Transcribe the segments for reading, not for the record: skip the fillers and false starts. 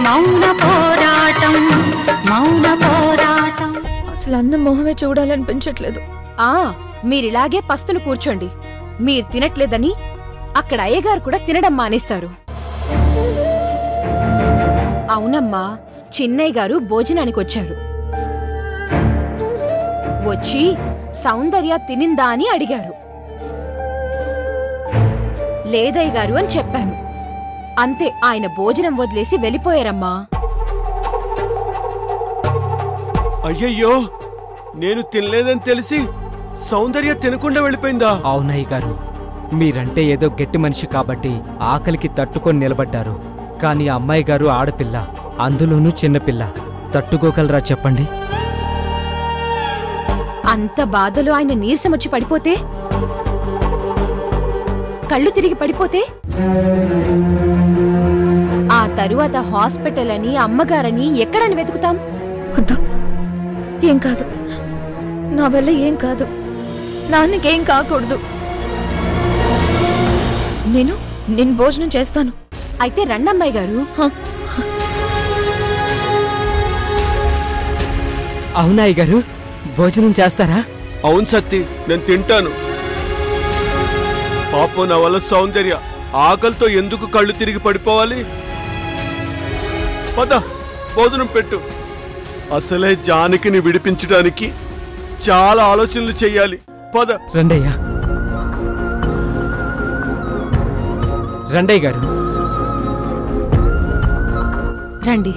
మౌన పోరాటం మౌన పోరాటం. అసలు అన్నం మొహమే చూడాలనిపించట్లేదు. మీరిలాగే పస్తులు కూర్చోండి. మీరు తినట్లేదని అక్కడ అయ్యగారు కూడా తినడం మానేస్తారు. అవునమ్మా, చిన్నయ్య గారు భోజనానికి వచ్చారు. వచ్చి సౌందర్య తినిందా అని అడిగారు. లేదయ్య గారు అని చెప్పాను. అంతే, ఆయన భోజనం వదిలేసి వెళ్ళిపోయారమ్మా. అయ్యయ్యో, నేను తినలేదని తెలిసి సౌందర్య తినకుండా వెళ్ళిపోయిందా? అవునయ్య గారు, మీరంటే ఏదో గట్టి మనిషి కాబట్టి ఆకలికి తట్టుకొని నిలబడ్డారు. కానీ అమ్మాయి గారు ఆడపిల్ల, అందులోనూ చిన్నపిల్ల, తట్టుకోగలరా చెప్పండి? అంత బాధలో ఆయన నీరసమొచ్చి పడిపోతే, కళ్ళు తిరిగి పడిపోతే, ఆ తరువాత హాస్పిటల్ అని అమ్మగారని ఎక్కడని వెతుకుతాం? వద్దు, ఏం కాదు, నా వల్ల ఏం కాదు, నాన్నకేం కాకూడదు. నేను భోజనం చేస్తాను. అయితే రండమ్మాయి గారు. అవునాయ్య గారు, భోజనం చేస్తారా? అవును సత్తి, నేను తింటాను. పాపం నా వల్ల సౌందర్య ఆకలితో ఎందుకు కళ్ళు తిరిగి పడిపోవాలి? పద, భోజనం పెట్టు. అసలే జానకిని విడిపించడానికి చాలా ఆలోచనలు చెయ్యాలి. పద. రండయ్యా, రండయ్య గారు, రండి.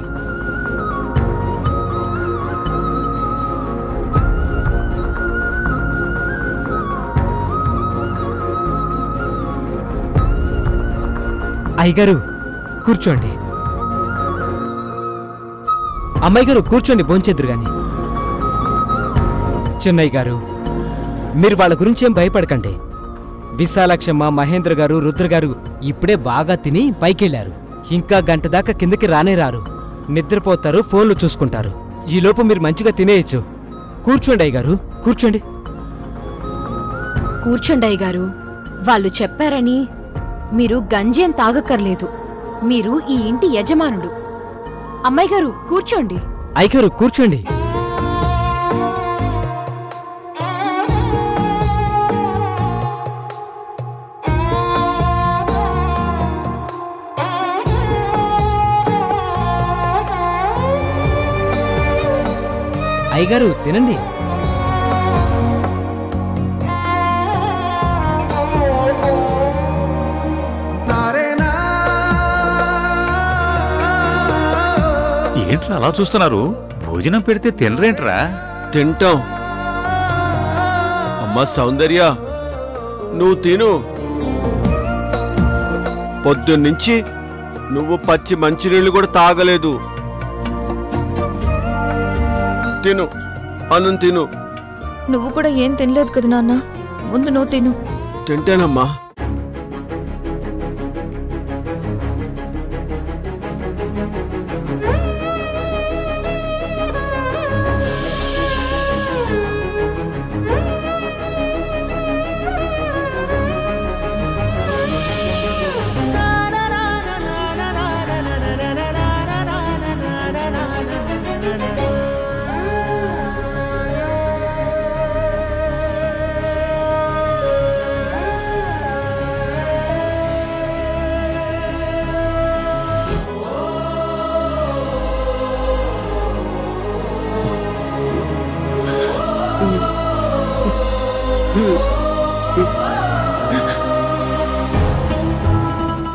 అయ్యగారు కూర్చోండి. అమ్మాయి గారు కూర్చోండి, భోంచేద్దురు గాని. చిన్నయ్య గారు, మీరు వాళ్ళ గురించేం భయపడకండి. విశాలక్షమ్మ, మహేంద్ర గారు, రుద్ర గారు ఇప్పుడే బాగా తిని పైకెళ్లారు. ఇంకా గంట దాకా కిందకి రానే రారు. నిద్రపోతారు, ఫోన్లు చూసుకుంటారు. ఈలోపు మీరు మంచిగా తినేయచ్చు. కూర్చోండి అయ్యగారు, కూర్చోండి. కూర్చోండి అయ్యగారు. వాళ్ళు చెప్పారని మీరు గంజేం తాగక్కర్లేదు. మీరు ఈ ఇంటి యజమానుడు. అమ్మాయి గారు కూర్చోండి. అయ్యగారు కూర్చోండి. అయ్యగారు తినండి. ఏంట్రా అలా చూస్తున్నారు? భోజనం పెడితే తినరేంట్రా? తింటాం. అమ్మా సౌందర్య, నువ్వు తిను. పొద్దున్నుంచి నువ్వు పచ్చి మంచినీళ్ళు కూడా తాగలేదు. తిను, అన్నం తిను. నువ్వు కూడా ఏం తినలేదు కదా నాన్న, ముందు నువ్వు తిను. తింటానమ్మా.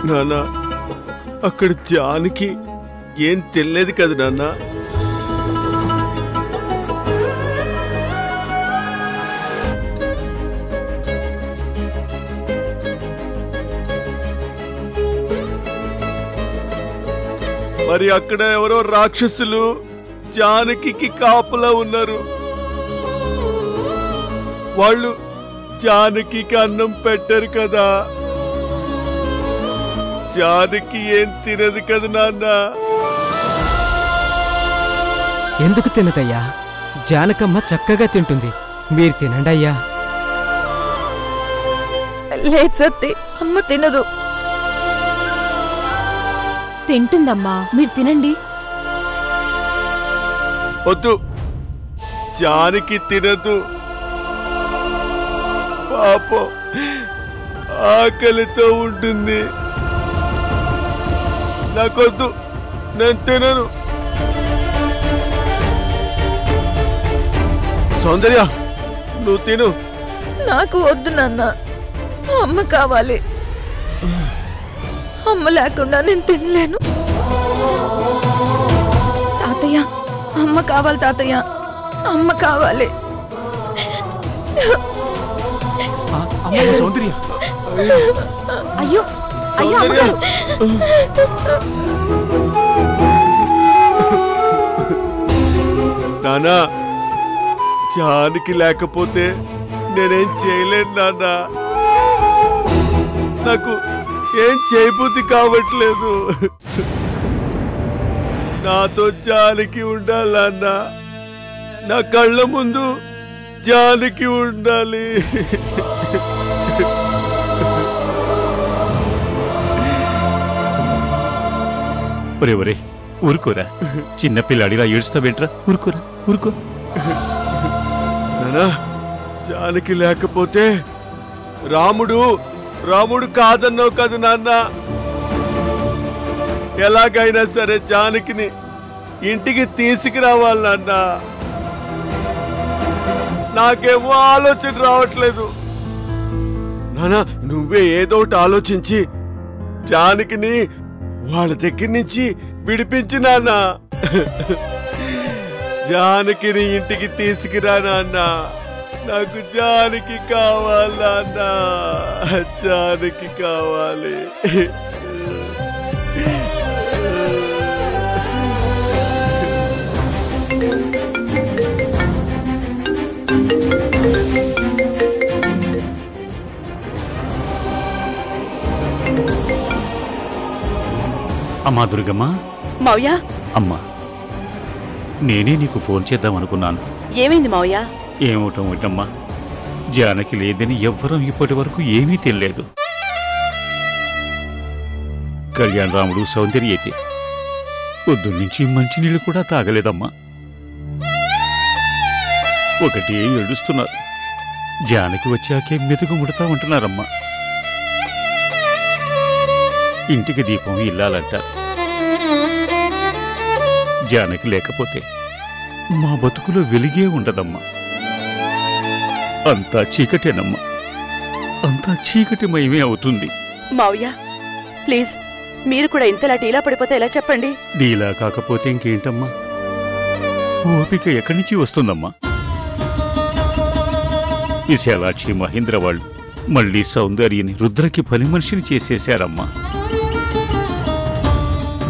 నాన్న, అక్కడ జానకి ఏం తినలేదు కదా నాన్న. మరి అక్కడ ఎవరో రాక్షసులు జానకి కాపలా ఉన్నారు. వాళ్ళు జానకి అన్నం పెట్టరు కదా. జానకి ఏం తినదు కదా నాన్న. ఎందుకు తినదయ్యా? జానకమ్మ చక్కగా తింటుంది. మీరు తినండి అయ్యా. లేదు సత్తి, అమ్మ తినదు. తింటుందమ్మా, మీరు తినండి. వద్దు, జానకి తినదు. పాపం ఆకలితో ఉంటుంది. నాకొద్దు, నేను తినను. సౌందర్య, నువ్వు తిను. నాకు వద్దు నాన్న, అమ్మ కావాలి. అమ్మ లేకుండా నేను తినలేను. తాతయ్య, అమ్మ కావాలి. తాతయ్య, అమ్మ కావాలి. సౌందర్య, అయ్యో అయ్యో అమ్మగారు. నానా, జానకి లేకపోతే నేనేం చేయలేను నాన్నా. నాకు ఏం చేయబుద్ధి కావట్లేదు. నాతో జానకి ఉండాలన్నా, నా కళ్ళ ముందు జానకి ఉండాలి. ఒరే ఒరే, ఊరుకోరా. చిన్నపిల్లాడిలా ఏడుస్తావేంట్రా? ఊరుకోరా, ఊరుకో. నానా, జానకి లేకపోతే రాముడు కాదన్నావు కదా నాన్న. ఎలాగైనా సరే జానకిని ఇంటికి తీసుకురావాలి నాన్న. నాకేమో ఆలోచన రావట్లేదు. నానా, నువ్వే ఏదో ఒకటి ఆలోచించి జానకిని వాళ్ళ దగ్గర నుంచి విడిపించి నాన్న. జానకిని ఇంటికి తీసుకురా నాన్న. నాకు జానకి కావాలన్నా, జానకి కావాలి. అమ్మా దుర్గమ్మ. మావయ్య. అమ్మా, నేనే నీకు ఫోన్ చేద్దాం అనుకున్నాను. ఏమైంది మావయ్య? ఏమవటం ఒకటమ్మా, జానకి లేదని ఎవ్వరం ఇప్పటి వరకు ఏమీ తెలియలేదు. కళ్యాణ్ రాముడు, సౌందర్య అయితే పొద్దున్నుంచి మంచినీళ్ళు కూడా తాగలేదమ్మా. ఒకటే ఏడుస్తున్నారు. జానకి వచ్చాకే మెతుకు ముడతా ఉంటున్నారమ్మా. ఇంటికి దీపం ఇల్లాలంటారు. జానకి లేకపోతే మా బతుకులో వెలిగే ఉండదమ్మా. అంతా చీకటేనమ్మా. అంతా చీకటిమయమే అవుతుంది. మావయ్య, ప్లీజ్, మీరు కూడా ఇంతలా డీలా పడిపోతే ఎలా చెప్పండి? డీలా కాకపోతే ఇంకేంటమ్మా? ఓపిక ఎక్కడి నుంచి వస్తుందమ్మా? విశాలాక్షి, మహేంద్ర వాళ్ళు మళ్ళీ సౌందర్యని రుద్రకి పని మనిషిని చేసేశారమ్మా.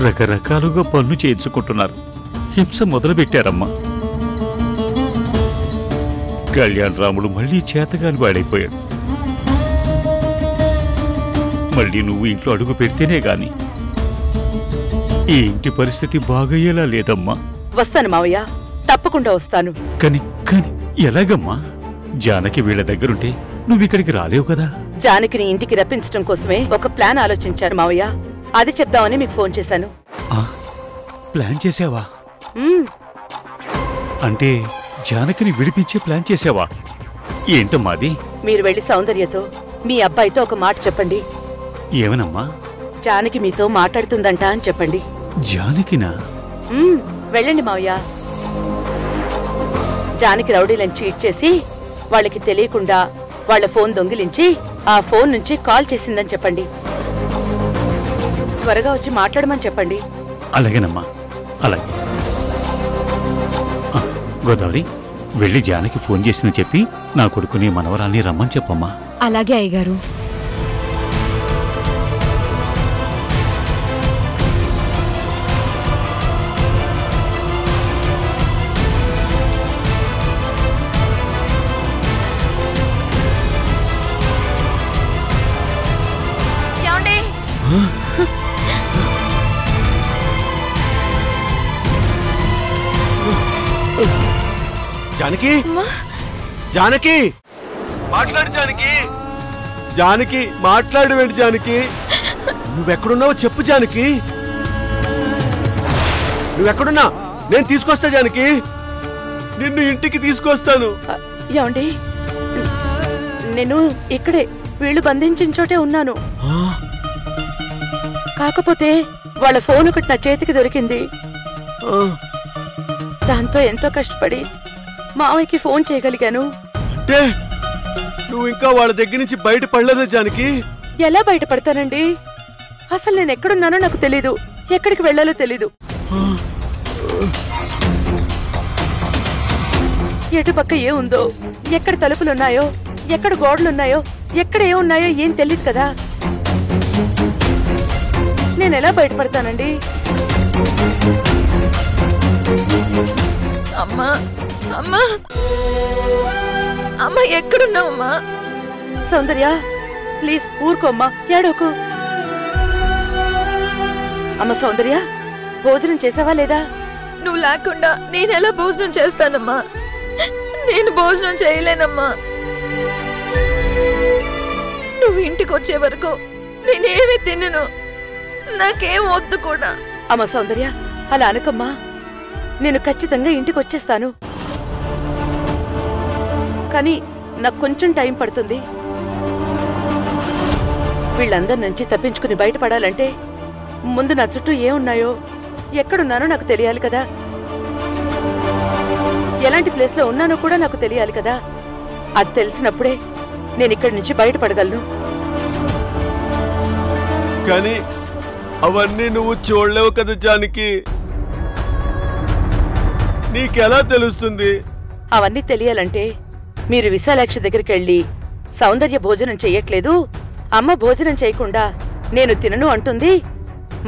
రకరకాలుగా పనులు చేయించుకుంటున్నారు. హింస మొదలుపెట్టారమ్మా. కళ్యాణ్ రాముడు మళ్ళీ చేతగాని వాడైపోయాడు. మళ్ళీ నువ్వు ఇంట్లో అడుగు పెడితేనే గాని ఈ ఇంటి పరిస్థితి బాగయ్యేలా లేదమ్మా. వస్తాను మావయ్య, తప్పకుండా వస్తాను. కాని ఎలాగమ్మా? జానకి వీళ్ళ దగ్గరుంటే నువ్విక్కడికి రాలేవు కదా. జానకిని ఇంటికి రప్పించడం కోసమే ఒక ప్లాన్ ఆలోచించాను మావయ్య. అది చెప్దామని మీకు ఫోన్ చేశాను. ప్లాన్ చేసావా? మ్మ్. అంటే జానకిని విడిపించే ప్లాన్ చేసావా? ఏంటమ్మా అది? మీరు వెళ్లి సౌందర్యతో, మీ అబ్బాయితో ఒక మాట చెప్పండి. ఏమనమ్మా? జానకి మీతో మాట్లాడుతుందంట అని చెప్పండి. జానకినా? వెళ్ళండి మావయ్య. జానకి రౌడీలను చీట్ చేసి వాళ్ళకి తెలియకుండా వాళ్ళ ఫోన్ దొంగిలించి ఆ ఫోన్ నుంచి కాల్ చేసిందని చెప్పండి. త్వరగా వచ్చి మాట్లాడమని చెప్పండి. అలాగేనమ్మా, అలాగే. గోదావరి, వెళ్ళి జానకి ఫోన్ చేసిందని చెప్పి నా కొడుకుని మనవరాల్ని రమ్మని చెప్పమ్మా. అలాగే అయ్యగారు. జానకి, జానకి మాట్లాడు. జానకి, జానకి మాట్లాడు. వెళ్ళి జానకి, నువ్వెక్కడున్నావో చెప్పు జానకి. నువ్వెక్కడున్నా నేను తీసుకొస్తా జానకి. నిన్ను ఇంటికి తీసుకొస్తాను. ఏమండి, నేను ఇక్కడే వీళ్ళు బంధించిన చోటే ఉన్నాను. కాకపోతే వాళ్ళ ఫోన్ ఒకటి నా చేతికి దొరికింది. దాంతో ఎంతో కష్టపడి మావయ్యకి ఫోన్ చేయగలిగాను. అంటే నువ్వు ఇంకా వాళ్ళ దగ్గర నుంచి బయటపడలేదా జానకి? ఎలా బయటపడతానండి? అసలు నేను ఎక్కడున్నానో నాకు తెలీదు, ఎక్కడికి వెళ్ళాలో తెలీదు. ఎటుపక్క ఏ ఉందో, ఎక్కడ తలుపులున్నాయో, ఎక్కడ గోడలున్నాయో, ఎక్కడ ఏ ఉన్నాయో ఏం తెలియదు కదా. నేను ఎలా బయటపడతానండి? అమ్మా అమ్మా అమ్మా ఎక్కడున్నావమ్మా? సౌందర్య, ప్లీజ్ ఊరుకోమ్మా, ఏడోకు. అమ్మ సౌందర్య, భోజనం చేసావా లేదా? నువ్వు లేకుండా నేనెలా భోజనం చేస్తానమ్మా? నేను భోజనం చేయలేనమ్మా. నువ్వు ఇంటికి వచ్చే వరకు నేనేమి తినను, నాకేం వద్దు కూడా. అమ్మ సౌందర్య, అలా అనకమ్మా. నేను ఖచ్చితంగా ఇంటికి వచ్చేస్తాను, కానీ నాకు కొంచెం టైం పడుతుంది. వీళ్ళందరి నుంచి తప్పించుకుని బయటపడాలంటే ముందు నా చుట్టూ ఏమున్నాయో, ఎక్కడున్నానో నాకు తెలియాలి కదా. ఎలాంటి ప్లేస్లో ఉన్నానో కూడా నాకు తెలియాలి కదా. అది తెలిసినప్పుడే నేను ఇక్కడి నుంచి బయటపడగలను. కానీ అవన్నీ నువ్వు చూడలేవు కదా జానకి. నీకెలా తెలుస్తుంది? అవన్నీ తెలియాలంటే మీరు విశాలాక్షి దగ్గరికి వెళ్ళి సౌందర్య భోజనం చెయ్యట్లేదు, అమ్మ భోజనం చేయకుండా నేను తినను అంటుంది,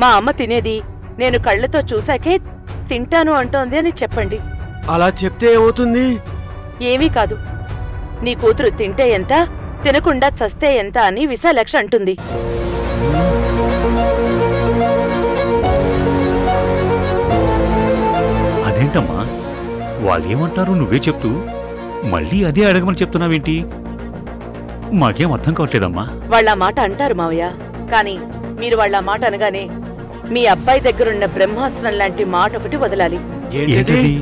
మా అమ్మ తినేది నేను కళ్ళతో చూశాకే తింటాను అంటోంది అని చెప్పండి. అలా చెప్తే ఏమవుతుంది? ఏమీ కాదు. నీ కూతురు తింటే ఎంత, తినకుండా చస్తే ఎంత అని విశాలాక్షి అంటుంది. అదేంటమ్మా, వాళ్ళేమంటారు నువ్వే చెప్తూ మళ్ళీ అదే అడగమని చెప్తున్నావేంటి? మాకేం అర్థం కావట్లేదమ్మా. వాళ్ళ మాట అంటారు మావయ్య, కానీ మీరు వాళ్ళ మాట అనగానే మీ అబ్బాయి దగ్గరున్న బ్రహ్మాస్త్రం లాంటి మాట ఒకటి వదలాలి. ఏంటది?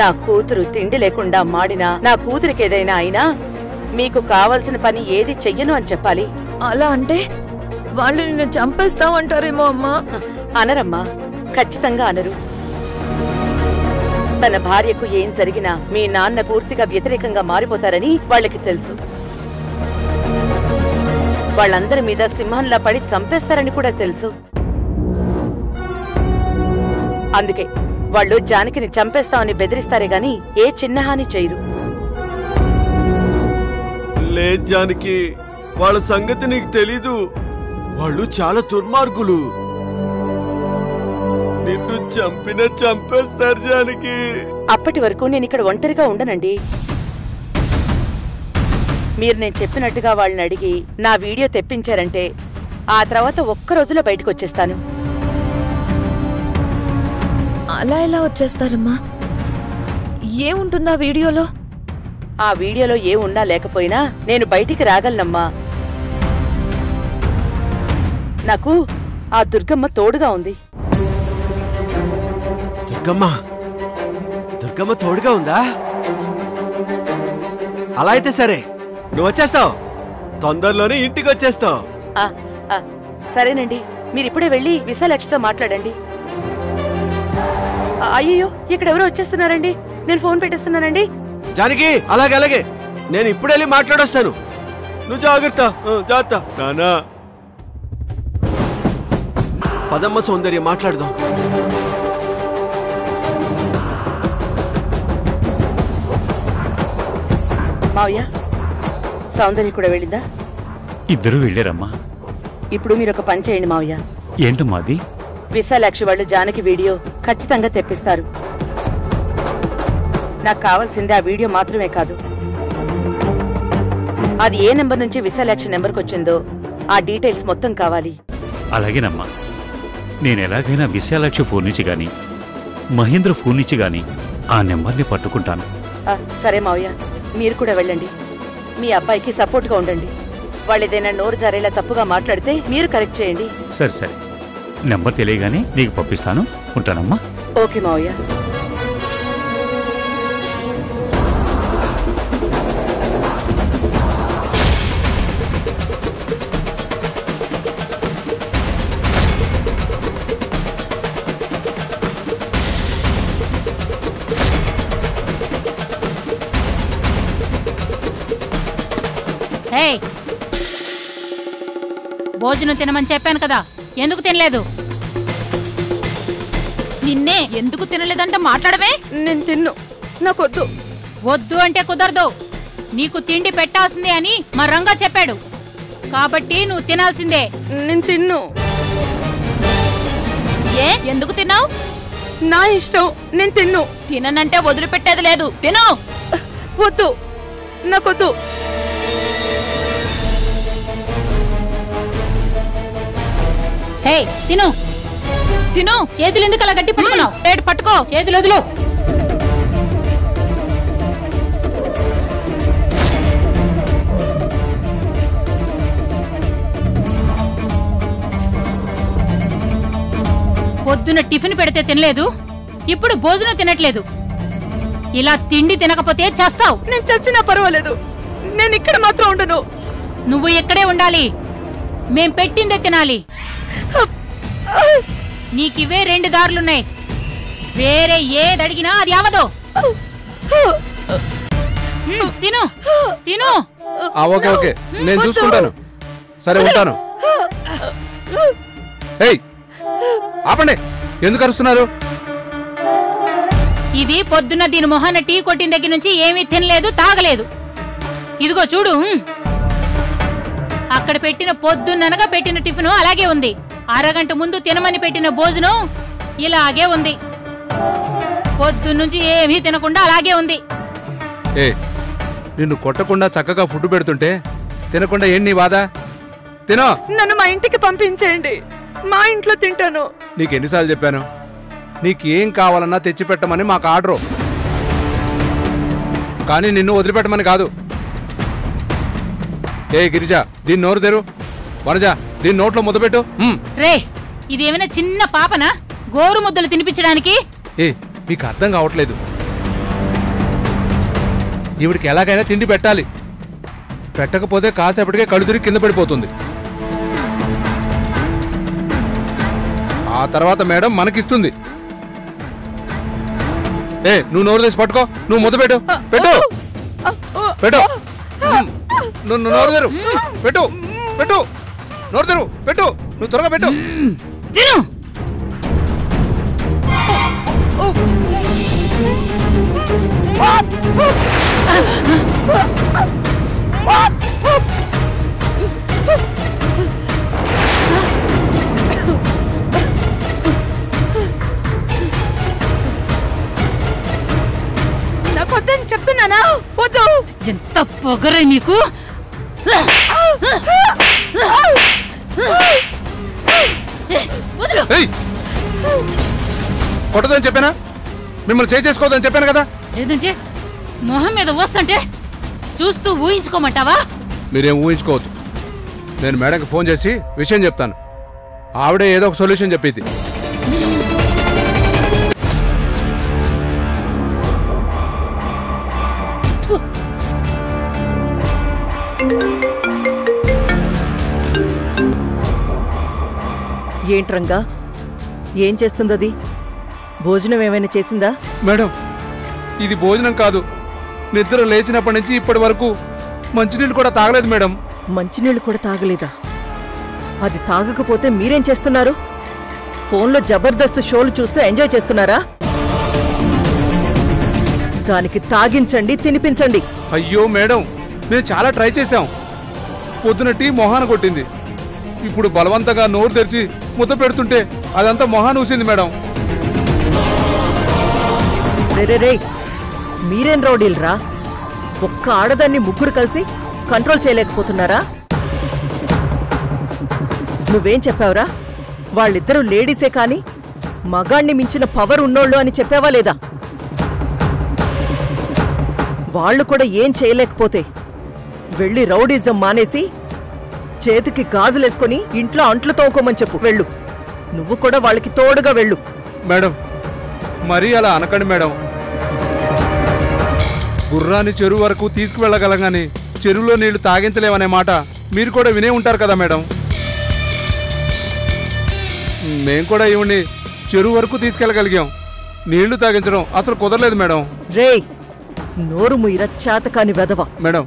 నా కూతురు తిండి లేకుండా మాడినా, నా కూతురికి ఏదైనా అయినా మీకు కావలసిన పని ఏది చెయ్యను అని చెప్పాలి. అలా అంటే వాళ్ళు నిన్ను చంపేస్తామంటారేమో అమ్మా. అనరమ్మా, ఖచ్చితంగా అనరు. తన భార్యకు ఏం జరిగినా మీ నాన్న పూర్తిగా వ్యతిరేకంగా మారిపోతారని వాళ్ళకి తెలుసు. వాళ్ళందరి మీద సింహంలా పడి చంపేస్తారని కూడా తెలుసు. అందుకే వాళ్ళు జానకిని చంపేస్తామని బెదిరిస్తారే గాని ఏ చిన్న హాని చేయరు. లేదు జానకి, వాళ్ళ సంగతి నీకు తెలీదు. వాళ్ళు చాలా దుర్మార్గులు. నిన్ను చంపేస్తారు జానకి. అప్పటి వరకు నేను ఇక్కడ ఒంటరిగా ఉండనండి. మీరు నేను చెప్పినట్టుగా వాళ్ళని అడిగి నా వీడియో తెప్పించారంటే ఆ తర్వాత ఒక్క రోజులో బయటకు వచ్చేస్తాను. అలా ఎలా వచ్చేస్తారమ్మా? ఏముంటుందా వీడియోలో? ఆ వీడియోలో ఏ ఉన్నా లేకపోయినా నేను బయటికి రాగలనమ్మా. నాకు ఆ దుర్గమ్మ తోడుగా ఉంది. దుర్గమ్మ తోడుగా ఉందా? అలా అయితే సరే, నువ్వు వచ్చేస్తావు. తొందరలోనే ఇంటికి వచ్చేస్తావు. సరేనండి, మీరిప్పుడే వెళ్ళి విశాలాక్షితో మాట్లాడండి. అయ్యో, ఇక్కడెవరో వచ్చేస్తున్నారండి. నేను ఫోన్ పెట్టేస్తున్నానండి. జానకి, అలాగే నేను ఇప్పుడు వెళ్ళి మాట్లాడొస్తాను. నువ్వు జాగ్రత్త. నానా, పదమ్మ సౌందర్య మాట్లాడదాం. మావయ్య, సౌందర్య కూడా వెళ్ళిందా? ఇద్దరు వెళ్ళారమ్మా. ఇప్పుడు మీరు ఒక పని చేయండి మావయ్య. ఏంటమ్మా అది? విశాలాక్షి వాళ్ళు జానకి వీడియో ఖచ్చితంగా తెప్పిస్తారు. నాకు కావాల్సింది ఆ వీడియో మాత్రమే కాదు, అది ఏ నెంబర్ నుంచి విశాలాక్షి నెంబర్కి వచ్చిందో ఆ డీటెయిల్స్ మొత్తం కావాలి. అలాగేనమ్మా. నేను ఎలాగైనా విశాలాక్షి ఫోన్ నుంచి గాని మహేంద్ర ఫోన్ నుంచి గాని ఆ నెంబర్ని పట్టుకుంటాను. సరే మావయ్య, మీరు కూడా వెళ్ళండి. మీ అబ్బాయికి సపోర్ట్గా ఉండండి. వాళ్ళు ఏదైనా నోరు జారేలా తప్పుగా మాట్లాడితే మీరు కరెక్ట్ చేయండి. సరే, నెంబర్ తెలియగానే నీకు పంపిస్తాను. ఉంటానమ్మా. ఓకే మావయ్య. ఏయ్, భోజనం తినమని చెప్పాను కదా, ఎందుకు తినలేదు? నిన్నే ఎందుకు తినలేదంటే మాట్లాడవే. నేను తిన్ను, నాకొద్దు. వద్దు అంటే కుదరదు. నీకు తిండి పెట్టాల్సిందే అని మా రంగా చెప్పాడు, కాబట్టి నువ్వు తినాల్సిందే. నేను తిన్ను. ఏ ఎందుకు తిన్నావు? నా ఇష్టం, నేను తిన్ను. తిననంటే వదిలిపెట్టేది లేదు. తిను. వద్దు, నాకొద్దు. హే, తిను తిను. చేతులు ఎందుకు అలా గట్టి పట్టుకున్నావు? ప్లేట్ పట్టుకో, చేతులు వదులు. పొద్దున టిఫిన్ పెడితే తినలేదు, ఇప్పుడు భోజనం తినట్లేదు. ఇలా తిండి తినకపోతే చేస్తావు. నేను చచ్చినా పర్వాలేదు, నేను ఇక్కడ మాత్రం ఉండను. నువ్వు ఇక్కడే ఉండాలి, మేం పెట్టిందే తినాలి. నీకివే 2 దారులున్నాయి, వేరే ఏదడిగినా అది అవదు. తిను తిను. ఓకే ఓకే, నేను చూసుకుంటాను. సరే ఉంటాను. ఏయ్ ఆపండి, ఎందుకు అరుస్తున్నారు? ఇది పొద్దున్న దీని మొహాన టీ కొట్టిన దగ్గర నుంచి ఏమీ తినలేదు, తాగలేదు. ఇదిగో చూడు, అక్కడ పెట్టిన పొద్దున్ననగా పెట్టిన టిఫిన్ అలాగే ఉంది. అరగంట ముందు తినమని పెట్టిన భోజనం ఇలాగే ఉంది. పొద్దున్నుంచి ఏమీ తినకుండా అలాగే ఉంది. ఏ నిన్ను కొట్టకుండా చక్కగా ఫుడ్ పెడుతుంటే తినకుండా ఏంటి నీ బాధ? తినో. నన్ను మా ఇంటికి పంపించేయండి, మా ఇంట్లో తింటాను. నీకెన్నిసార్లు చెప్పాను, నీకేం కావాలన్నా తెచ్చిపెట్టమని మాకు ఆర్డరు, కానీ నిన్ను వదిలిపెట్టమని కాదు. ఏ గిరిజ, దీన్ని నోరు తెరు. వనజ, దీని నోట్లో ముద్దపెట్టు. రే, ఇదేమైనా చిన్న పాపనా గోరు ముద్దలు తినిపించడానికి? ఏ మీకు అర్థం కావట్లేదు, ఈవిడికి ఎలాగైనా తిండి పెట్టాలి. పెట్టకపోతే కాసేపటికే కళ్ళు తిరిగి కింద పడిపోతుంది. ఆ తర్వాత మేడం మనకిస్తుంది. ఏ నువ్వు నోరు తీసి పట్టుకో, నువ్వు ముద్ద పెట్టు. పెట్టు పెట్టు, నువ్వు నోరు తెరు. పెట్టు పెట్టు, నోరు తెరు. పెట్టు, నువ్వు త్వరగా పెట్టు. తిను. నాకొద్దని చెప్తున్నానా? వద్దు. ఎంత పొగరే నీకు! కొట్టదని చెప్పానా? మిమ్మల్ని చేసుకోవద్దని చెప్పాను కదా. లేదంటే మొహం మీద వస్తుంటే చూస్తూ ఊహించుకోమంటావా? మీరేం ఊహించుకోవద్దు. నేను మేడంకి ఫోన్ చేసి విషయం చెప్తాను, ఆవిడే ఏదో ఒక సొల్యూషన్ చెప్పిద్ది. ఏంట్రంగా, ఏం చేస్తుందది? భోజనం ఏమైనా చేసిందా? మేడం, ఇది భోజనం కాదు. నిద్ర లేచినప్పటి నుంచి ఇప్పటి వరకు మంచినీళ్ళు కూడా తాగలేదు మేడం. మంచినీళ్ళు కూడా తాగలేదా? అది తాగకపోతే మీరేం చేస్తున్నారు? ఫోన్లో జబర్దస్త్ షోలు చూస్తూ ఎంజాయ్ చేస్తున్నారా? దానికి తాగించండి, తినిపించండి. అయ్యో మేడం, మేము చాలా ట్రై చేశాం. పొద్దున టీ మొహాన కొట్టింది, ఇప్పుడు బలవంతంగా నోరు తెరిచి ముద్ద పెడుతుంటే అదంతా మొహాన ఊసింది మేడం. రే, మీరేం రౌడీలరా? ఒక్క ఆడదాన్ని ముగ్గురు కలిసి కంట్రోల్ చేయలేకపోతున్నారా? నువ్వేం చెప్పావురా? వాళ్ళిద్దరూ లేడీసే కాని మగాణ్ణి మించిన పవర్ ఉన్నోళ్ళు అని చెప్పావా లేదా? వాళ్ళు కూడా ఏం చేయలేకపోతే వెళ్ళి రౌడీజం మానేసి చేతికి గాజులేసుకొని ఇంట్లో అంట్లు తోముకోమని చెప్పు. వెళ్ళు, నువ్వు కూడా వాళ్ళకి తోడుగా వెళ్ళు. మేడం, మరీ అలా అనకండి మేడం. గుర్రాన్ని చెరువు వరకు తీసుకువెళ్ళగలం గాని చెరువులో నీళ్లు తాగించలేమనే మాట మీరు కూడా వినే ఉంటారు కదా మేడం. మేం కూడా ఈవిడ్ని చెరువు వరకు తీసుకెళ్ళగలిగాం. నీళ్లు తాగించడం అసలు కుదరలేదు మేడం. రే నోరు ముయిర చేతకాని వెదవ. మేడం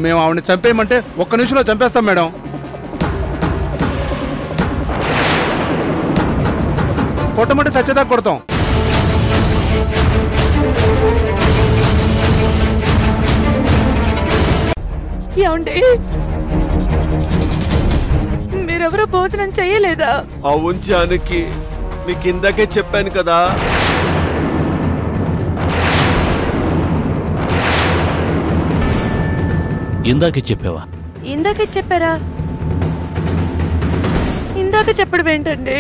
మేము ఆవిడని చంపేయమంటే ఒక్క నిమిషంలో చంపేస్తాం మేడం. కొట్టమంటే సచ్చేదాకా కొడతాం. ఏమండి మీరెవరో భోజనం చెయ్యలేదా? అవును జానకి, నీకు ఇందాకే చెప్పాను కదా. ఇందాకే చెప్పావా? ఇందాకే చెప్పారా? ఇందాక చెప్పడం ఏంటండి?